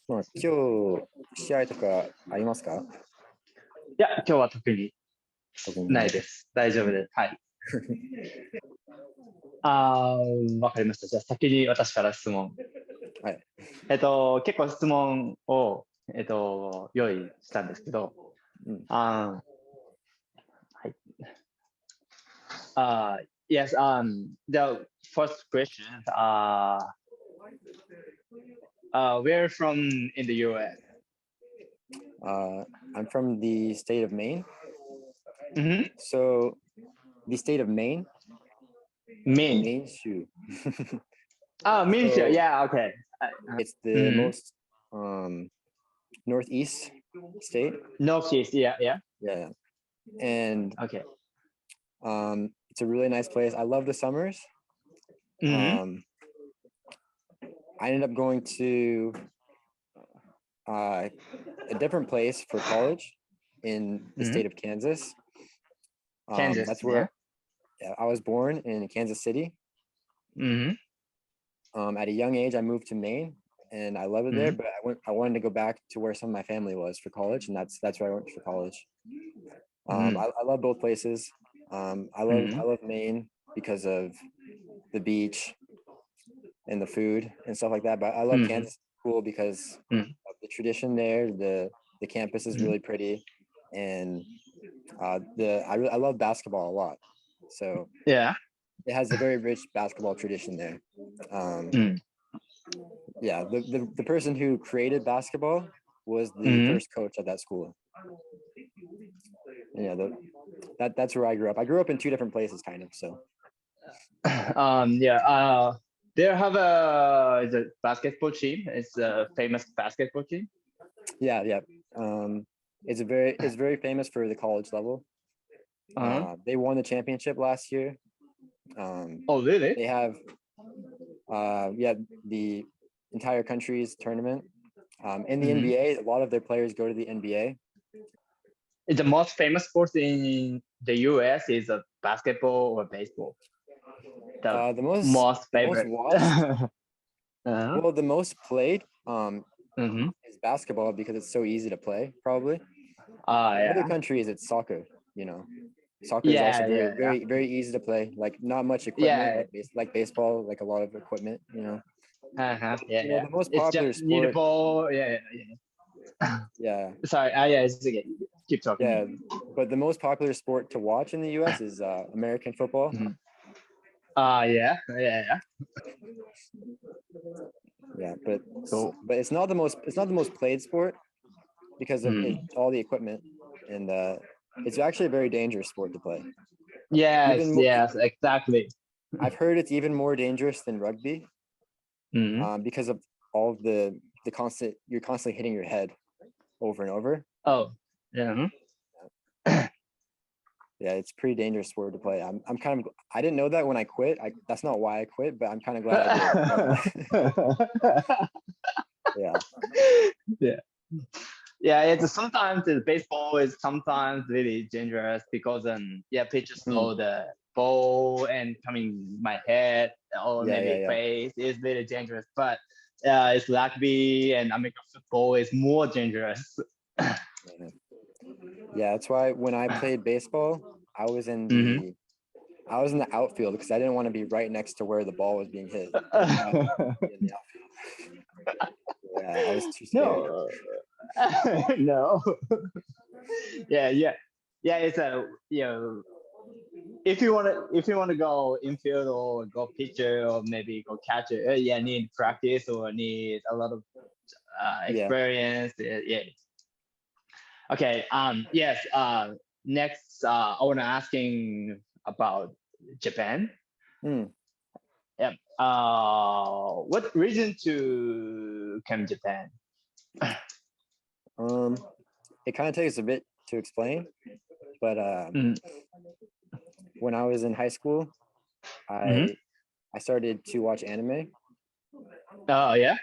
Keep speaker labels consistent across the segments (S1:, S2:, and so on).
S1: まあ、今日、試合とかありますか？
S2: いや、今日は特に
S1: 特に
S2: ないです。大丈夫です。はい。わかりました。じゃあ先に私から質問。
S1: はい。
S2: 結構質問を、用意したんですけど、はい。Yes, the first question, where from in the US?
S1: I'm from the state of Maine.
S2: Mm-hmm.
S1: So, the state of Maine?
S2: Maine.
S1: Senshu.
S2: Maine,
S1: So,
S2: yeah, okay.
S1: It's the most northeast state.
S2: Northeast, yeah.
S1: Yeah. And
S2: Okay.
S1: it's a really nice place. I love the summers.
S2: Mm-hmm.
S1: I ended up going to a different place for college in the state of Kansas.
S2: Kansas,
S1: that's where I was born, in Kansas City. At a young age, I moved to Maine, and I love it there. But I wanted to go back to where some of my family was for college, and that's where I went for college. I love both places. I love Maine because of the beach and the food and stuff like that. But I love Kansas School because of the tradition there. The campus is really pretty, and I love basketball a lot. So
S2: yeah.
S1: It has a very rich basketball tradition there. Yeah, the person who created basketball was the first coach at that school. Yeah, that's where I grew up. I grew up in two different places, kind of. So.
S2: They have the basketball team. It's a famous basketball team.
S1: Yeah. It's very famous for the college level. They won the championship last year.
S2: Oh, really?
S1: They have, the entire country's tournament. In the NBA, a lot of their players go to the NBA.
S2: The most famous sports in the US is basketball or baseball.
S1: The
S2: most favorite.
S1: Watched. Well, the most played is basketball because it's so easy to play, probably. Other countries, it's soccer. Soccer is also very, very easy to play. Like not much equipment, like baseball, like a lot of equipment. The most popular
S2: it's just need a ball.
S1: Yeah.
S2: Sorry. Keep talking.
S1: Yeah, but the most popular sport to watch in the U.S. is American football.
S2: Yeah.
S1: Yeah, but it's not the most played sport because of all the equipment, and it's actually a very dangerous sport to play.
S2: Yes, exactly.
S1: I've heard it's even more dangerous than rugby because of all the you're constantly hitting your head over and over.
S2: Oh, yeah.
S1: Yeah, it's a pretty dangerous sport to play. I'm kind of, I didn't know that when I quit. That's not why I quit, but I'm kind of glad I did.
S2: It's sometimes the baseball is sometimes really dangerous because pitchers throw the ball and coming my head or maybe face is really dangerous. But it's rugby and American football is more dangerous.
S1: Yeah, that's why when I played baseball, I was in the outfield because I didn't want to be right next to where the ball was being hit. I was too scared.
S2: No. It's if you want to go infield or go pitcher or maybe go catcher, need practice or need a lot of experience. Okay. Next, I want to asking about Japan. What reason to come to Japan?
S1: It kind of takes a bit to explain, but when I was in high school, I started to watch anime.
S2: Oh yeah.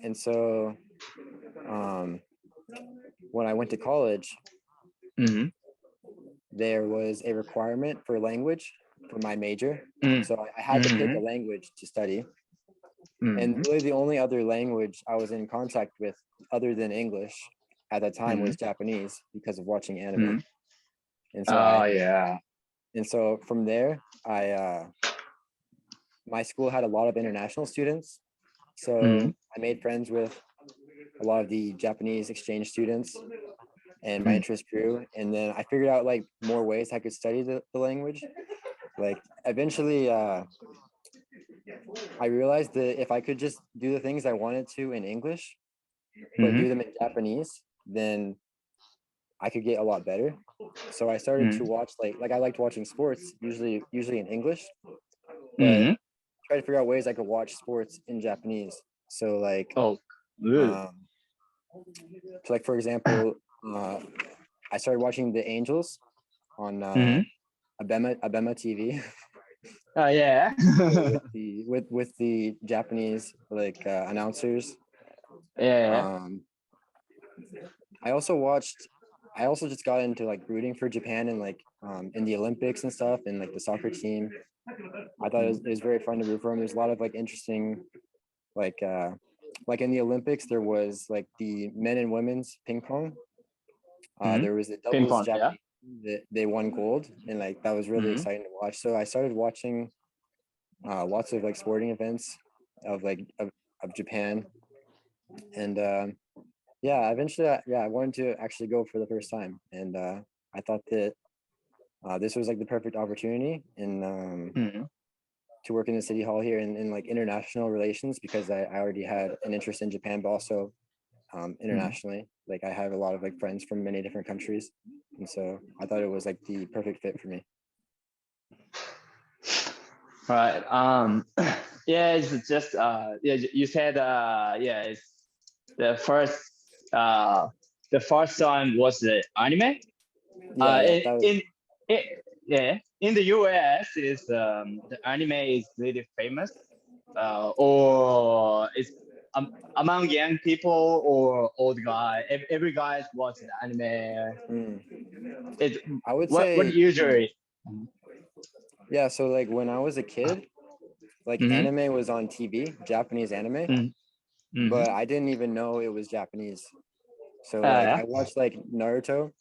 S1: And so, when I went to college, there was a requirement for language for my major, so I had to pick a language to study. And really the only other language I was in contact with other than English at that time was Japanese because of watching anime. And so and so from there, my school had a lot of international students. So I made friends with a lot of the Japanese exchange students, and my interest grew. And then I figured out like more ways I could study the language. Like eventually, I realized that if I could just do the things I wanted to in English, but do them in Japanese, then I could get a lot better. So I started to watch like I liked watching sports, usually in English, but try to figure out ways I could watch sports in Japanese. So like, for example, I started watching the Angels on Abema TV.
S2: Oh yeah.
S1: with the Japanese like announcers. I also just got into like rooting for Japan and like in the Olympics and stuff, and like the soccer team. I thought it was very fun to root for them. There's a lot of like interesting like in the Olympics there was like the men and women's ping pong. There was a doubles Japanese they won gold, and like that was really exciting to watch. So I started watching lots of like sporting events of Japan, and eventually I wanted to actually go for the first time, and I thought that this was like the perfect opportunity to work in the city hall here in like international relations, because I already had an interest in Japan, but also internationally. Like I have a lot of like friends from many different countries, and so I thought it was like the perfect fit for me.
S2: Right. Yeah, it's just you said it's the first time was the anime. In the US is the anime is really famous, or it's among young people or old guy. Every guy watches the anime.
S1: I would say
S2: what usually.
S1: Yeah, so like when I was a kid, like anime was on TV, Japanese anime, but I didn't even know it was Japanese. So like I watched like Naruto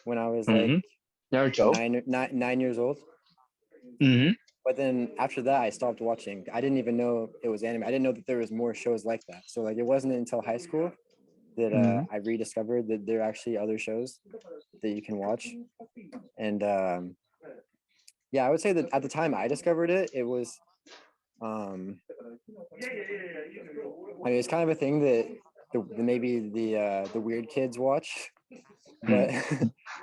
S1: when I was like nine years old. But then after that, I stopped watching. I didn't even know it was anime. I didn't know that there was more shows like that. So like it wasn't until high school that I rediscovered that there are actually other shows that you can watch. And I would say that at the time I discovered it, it was I mean, it's kind of a thing that maybe the weird kids watch, but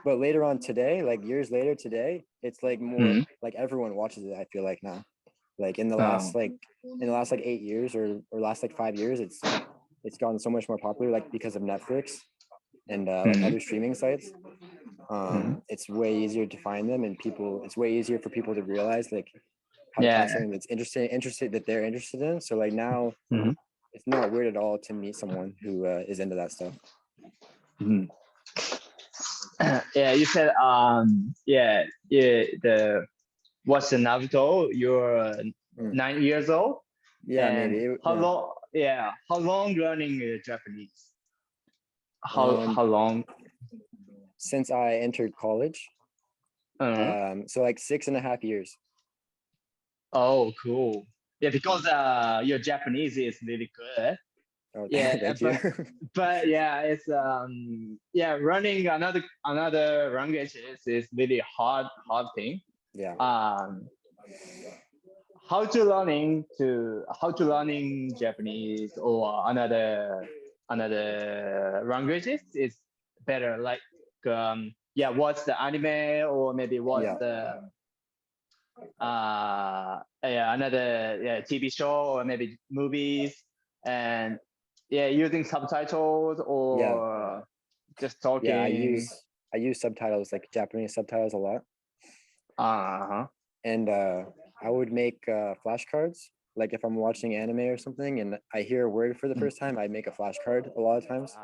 S1: but later on today, like years later today, it's like more like everyone watches it. I feel like now, like in the last 8 years or last like 5 years, it's gotten so much more popular, like because of Netflix and like other streaming sites. It's way easier to find them, and it's way easier for people to realize like how to find something that's interested that they're interested in. So like now it's not weird at all to meet someone who is into that stuff.
S2: Yeah, you said what's the Naruto? You're 9 years old.
S1: Yeah, and maybe.
S2: How long learning Japanese? How long?
S1: Since I entered college. So like 6.5 years.
S2: Oh, cool. Yeah, because your Japanese is really good.
S1: Oh, thank you.
S2: But yeah, it's learning another language is really hard thing.
S1: Yeah.
S2: How to learning Japanese or another languages is better. Like watch the anime or maybe watch the another TV show or maybe movies, and using subtitles or just talking.
S1: Yeah, I use subtitles, like Japanese subtitles, a lot. And I would make flashcards, like if I'm watching anime or something and I hear a word for the first time, I make a flashcard a lot of times.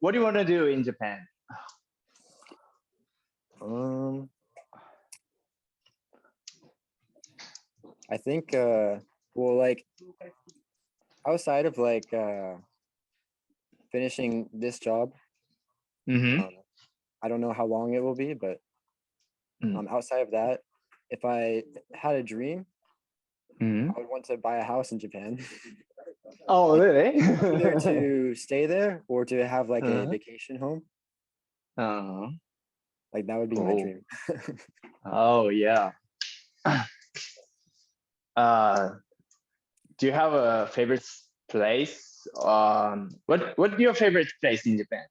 S2: What do you want to do in Japan?
S1: I think well, like outside of like finishing this job, I don't know how long it will be, but outside of that, if I had a dream, I would want to buy a house in Japan.
S2: Oh, really?
S1: Either to stay there or to have like a vacation home. Like that would be my dream.
S2: Oh yeah. Do you have a favorite place? What's your favorite place in Japan?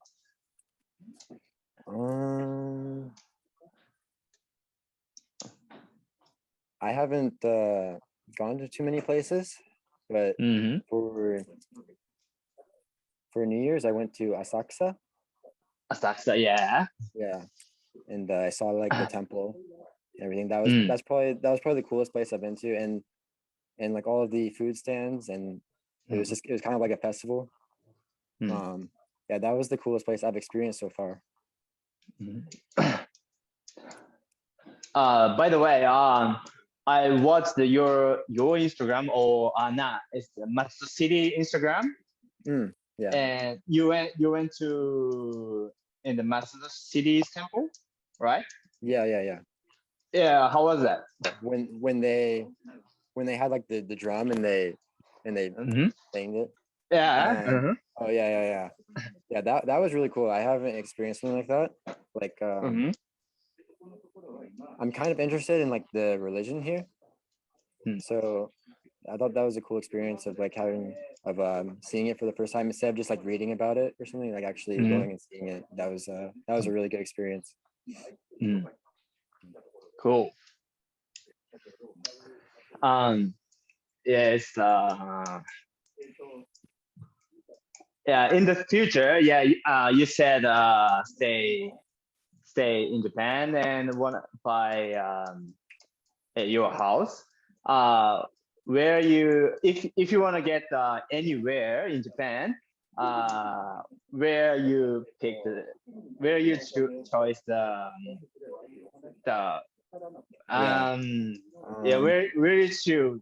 S1: I haven't gone to too many places, but for New Year's I went to Asakusa.
S2: Asakusa, yeah.
S1: Yeah, and I saw like the temple, and everything. That was probably the coolest place I've been to, and like all of the food stands, and it was kind of like a festival. Yeah, that was the coolest place I've experienced so far.
S2: By the way, I watched your Instagram or it's the Matsudo City Instagram.
S1: Yeah.
S2: And you went to in the Matsudo City's temple, right?
S1: Yeah.
S2: Yeah, how was that?
S1: When they had like the drum and they sang it.
S2: Yeah.
S1: Oh yeah. Yeah, that was really cool. I haven't experienced something like that. Like I'm kind of interested in like the religion here. So I thought that was a cool experience of like seeing it for the first time instead of just like reading about it or something, like actually going and seeing it. That was a really good experience.
S2: Cool. Yes. Yeah, in the future, you said stay in Japan and want to buy your house. Where if you want to get anywhere in Japan, where you choice where you choose.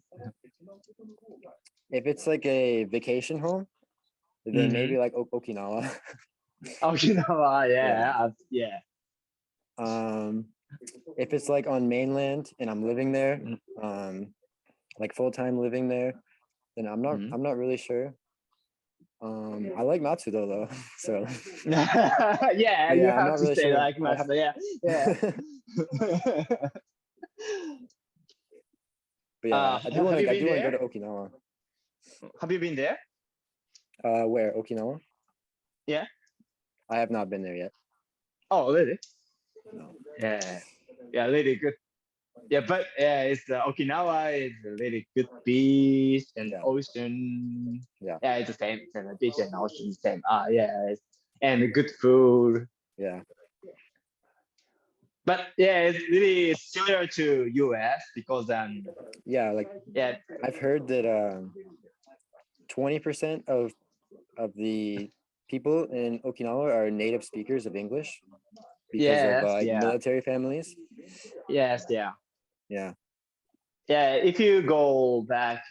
S1: If it's like a vacation home, then maybe like Okinawa.
S2: Okinawa, yeah.
S1: If it's like on mainland and I'm living there, like full-time living there, then I'm not really sure. I like Matsudo though, so
S2: yeah, you have to say like Matsudo, yeah.
S1: But yeah, I do want to go to Okinawa.
S2: Have you been there?
S1: Where? Okinawa?
S2: Yeah.
S1: I have not been there yet.
S2: Oh, really?
S1: No.
S2: Yeah, really good. Yeah, but it's Okinawa is a really good beach and ocean.
S1: Yeah,
S2: it's the same. The beach and ocean same. And good food.
S1: Yeah.
S2: But it's really similar to US because
S1: I've heard that 20% of the people in Okinawa are native speakers of English because of military families.
S2: Yes,
S1: yeah.
S2: If you go back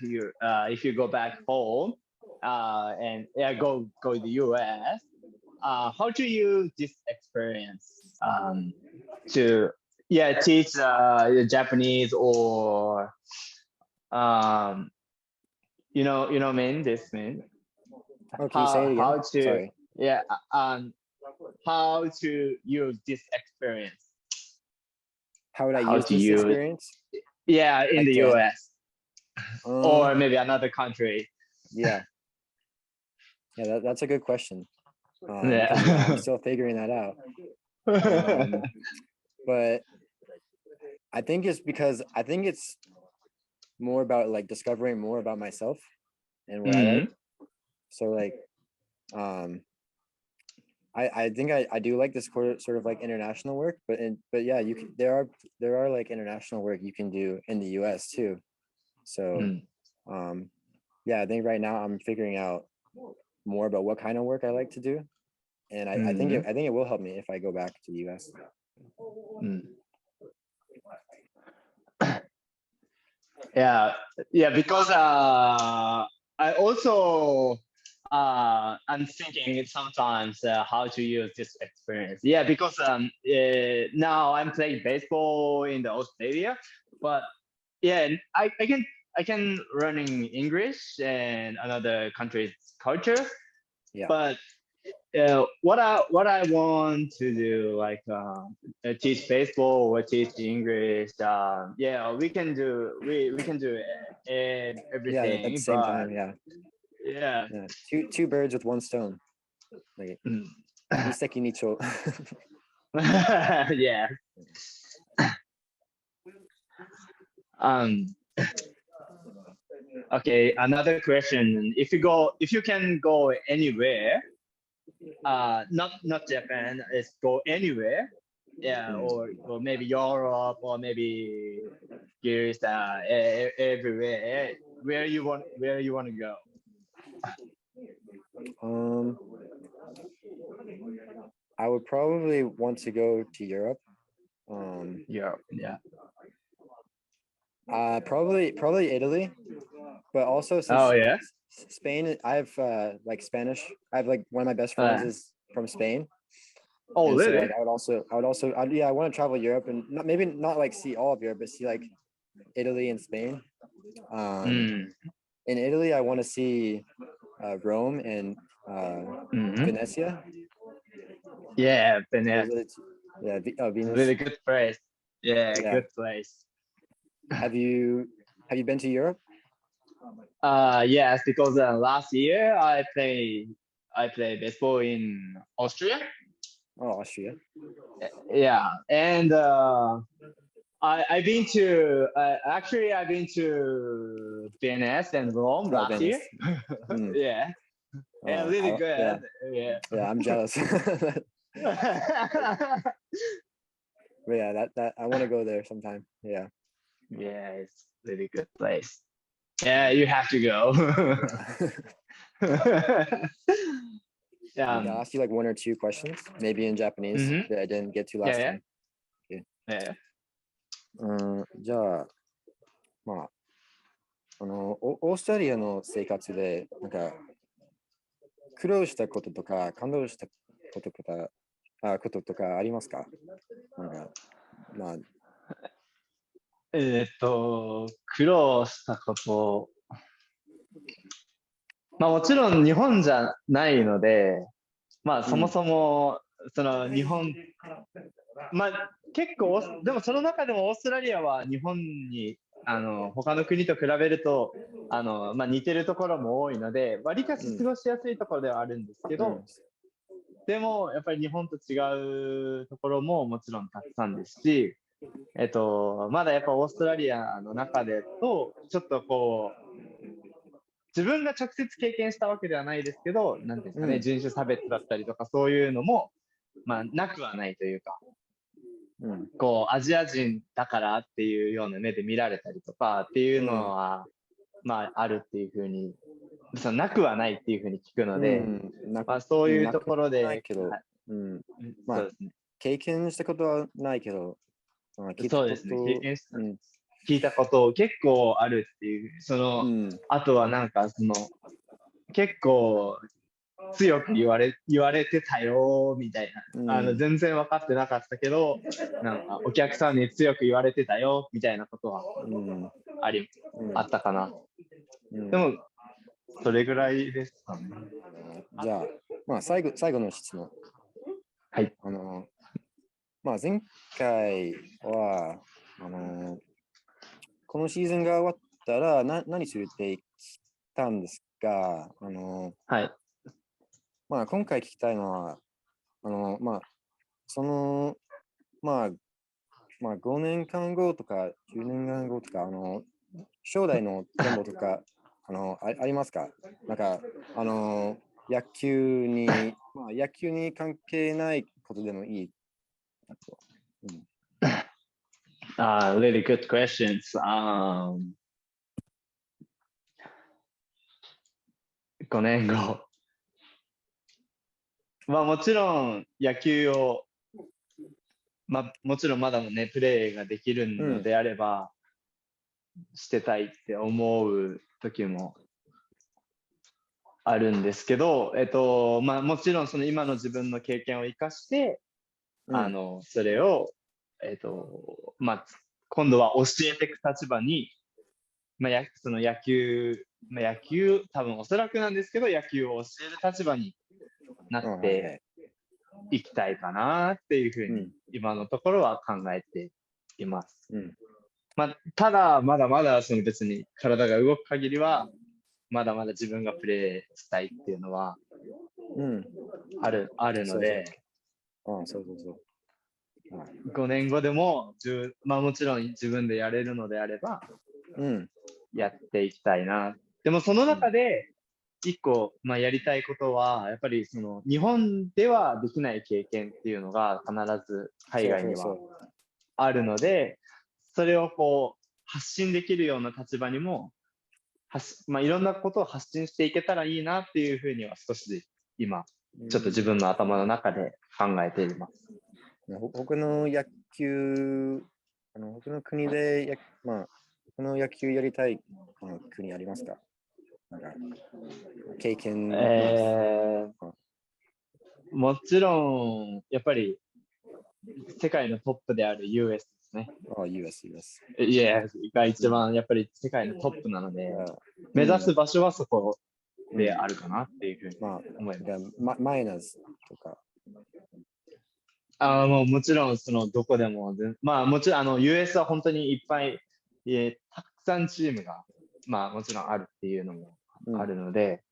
S2: home and go to the US, how do you use this experience to teach Japanese or you know what I mean? This mean
S1: can you say it again? Sorry.
S2: How to use this experience?
S1: How would I use this experience?
S2: Yeah, in the US or maybe another country.
S1: Yeah, that's a good question. I'm still figuring that out. But I think it's more about like discovering more about myself and what I like. So like, I think I do like this sort of like international work, but yeah, there are like international work you can do in the US too. So I think right now I'm figuring out more about what kind of work I like to do, and I think it will help me if I go back to the US.
S2: Yeah, because I also I'm thinking sometimes how to use this experience. Yeah, because now I'm playing baseball in the Australia, but yeah, I can learning English and another country's culture.
S1: Yeah.
S2: But what I want to do, like teach baseball or teach English. Yeah, we can do everything.
S1: Yeah, at the same time. Yeah.
S2: Yeah.
S1: Two birds with one stone. Like, Iseki Nicho.
S2: Yeah. Okay, another question. If you can go anywhere, not Japan, it's go anywhere. Yeah, or maybe Europe, or maybe Greece, everywhere. Where you want to go?
S1: I would probably want to go to Europe.
S2: Europe, yeah.
S1: Probably Italy, but also since Spain, I have like Spanish. I have like one of my best friends is from Spain.
S2: Oh, really?
S1: So, like, I want to travel Europe and maybe not like see all of Europe, but see like Italy and Spain. In Italy, I want to see Rome and Venezia.
S2: Yeah, Venezia.
S1: Venus.
S2: Really good place. Yeah, good place.
S1: Have you been to Europe?
S2: Yes, because last year I play baseball in Austria.
S1: Oh, Austria.
S2: Yeah, and I've been to Venice and Rome last year. Yeah, and really good. Yeah,
S1: I'm jealous. But yeah, that I want to go there sometime. Yeah.
S2: Yeah, it's really good place. Yeah, you have to go.
S1: I'll ask you like one or two questions, maybe in Japanese that I didn't get to last time.
S2: Yeah.
S1: じゃあ、まあ、オーストラリアの生活で、なんか、苦労したこととか、感動したこととかありますか？なんか、まあ。
S2: 苦労したこと。まあもちろん日本じゃないので、まあそもそも、その日本、まあ結構、でもその中でもオーストラリアは日本に、他の国と比べると、まあ似てるところも多いので、割かし過ごしやすいところではあるんですけど、でもやっぱり日本と違うところももちろんたくさんですし、まだやっぱオーストラリアの中でと、ちょっとこう、自分が直接経験したわけではないですけど、なんですかね、人種差別だったりとかそういうのも、まあ、なくはないというか、こう、アジア人だからっていうような目で見られたりとかっていうのは、まあ、あるっていうふうに、なくはないっていうふうに聞くので、まあ、そういうところで、
S1: まあ、経験したことはないけど、
S2: そうですね、経験した聞いたこと結構あるっていう、あとはなんか結構強く言われてたよみたいな、全然分かってなかったけど、なんかお客さんに強く言われてたよみたいなことはあったかな。でもそれぐらいですかね。
S1: じゃあ、まあ最後の質問。
S2: はい。
S1: まあ前回はこのシーズンが終わったら何するって言ったんですが、
S2: はい。
S1: まあ今回聞きたいのは、まあまあ5年間後とか10年間後とか将来の展望とかありますか？なんか野球に関係ないことでもいい。
S2: Really good questions. 5年後。まあもちろん野球を、もちろんまだね、プレーができるのであれば、してたいって思う時もあるんですけど、まあもちろんその今の自分の経験を生かして、それを、まあ今度は教えていく立場に、まあその野球、多分おそらくなんですけど、野球を教える立場になっていきたいかなっていうふうに、今のところは考えています。まあ、ただ、まだまだその別に体が動く限りは、まだまだ自分がプレーしたいっていうのは、あるので、5年後でも、まあもちろん自分でやれるのであれば、やっていきたいな。でもその中で、一個、まあ、やりたいことは、やっぱりその日本ではできない経験っていうのが必ず海外にはあるので、それをこう発信できるような立場にも、まあ、いろんなことを発信していけたらいいなっていうふうには少し今、ちょっと自分の頭の中で考えています。
S1: 僕の野球、僕の国で、まあ、僕の野球やりたい国ありますか？なんか経験、
S2: もちろん、やっぱり世界のトップである US ですね。
S1: US。
S2: が一番やっぱり世界のトップなので、目指す場所はそこであるかなっていうふうに思います。
S1: マイナーズとか。
S2: もうもちろんそのどこでも、まあもちろんUS は本当にいっぱい、たくさんチームが、まあもちろんあるっていうのもあるので、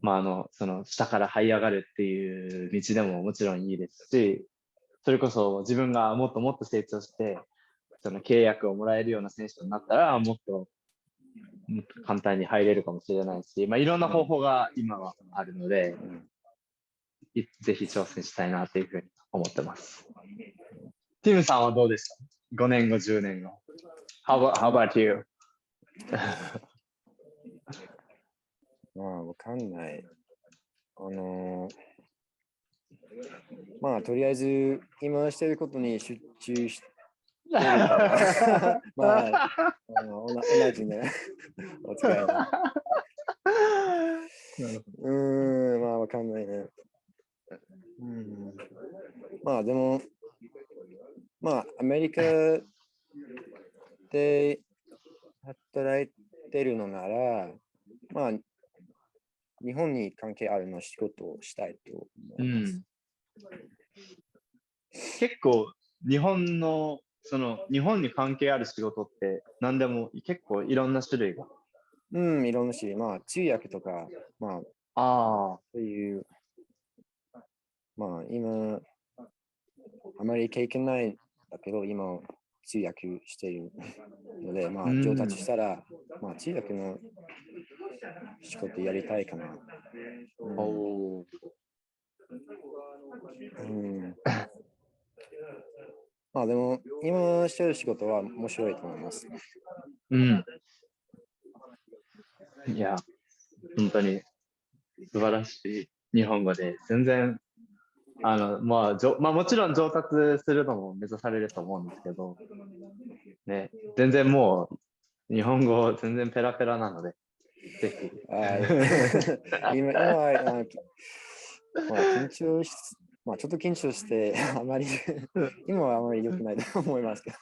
S2: まあその下から這い上がるっていう道でももちろんいいですし、それこそ自分がもっともっと成長して、その契約をもらえるような選手になったら、もっと簡単に入れるかもしれないし、まあいろんな方法が今はあるので、ぜひ挑戦したいなというふうに思ってます。ティムさんはどうですか？ 5 年後、10年後。How about you?
S1: わかんない。まあ、とりあえず、今してることに集中してるから、まあ、同じね、お疲れ。まあ、わかんないね。まあ、でも、まあ、アメリカで働いてるのなら、まあ、日本に関係あるの仕事をしたいと思います。
S2: 結構、日本に関係ある仕事って何でも結構いろんな種類が。
S1: いろんな種類。まあ、通訳とか、まあ、そういう、まあ、今、あまり経験ないんだけど、今、通訳しているので、まあ、上達したら、まあ、通訳の仕事やりたいかな。まあ、でも、今してる仕事は面白いと思います。
S2: いや、本当に素晴らしい日本語で、全然、まあもちろん上達するのも目指されると思うんですけど、ね、全然もう、日本語全然ペラペラなので、ぜひ。
S1: 今は、まあ、まあ、ちょっと緊張して、あまり、今はあまり良くないと思いますけど。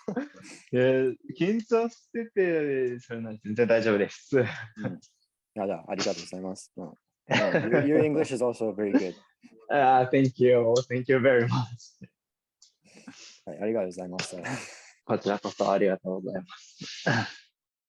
S2: 緊張してて、それなんて全然大丈夫です。
S1: ありがとうございます。Your English is also very good.
S2: Thank you. Thank you very much.
S1: はい、ありがとうございました。
S2: こちらこそありがとうございます。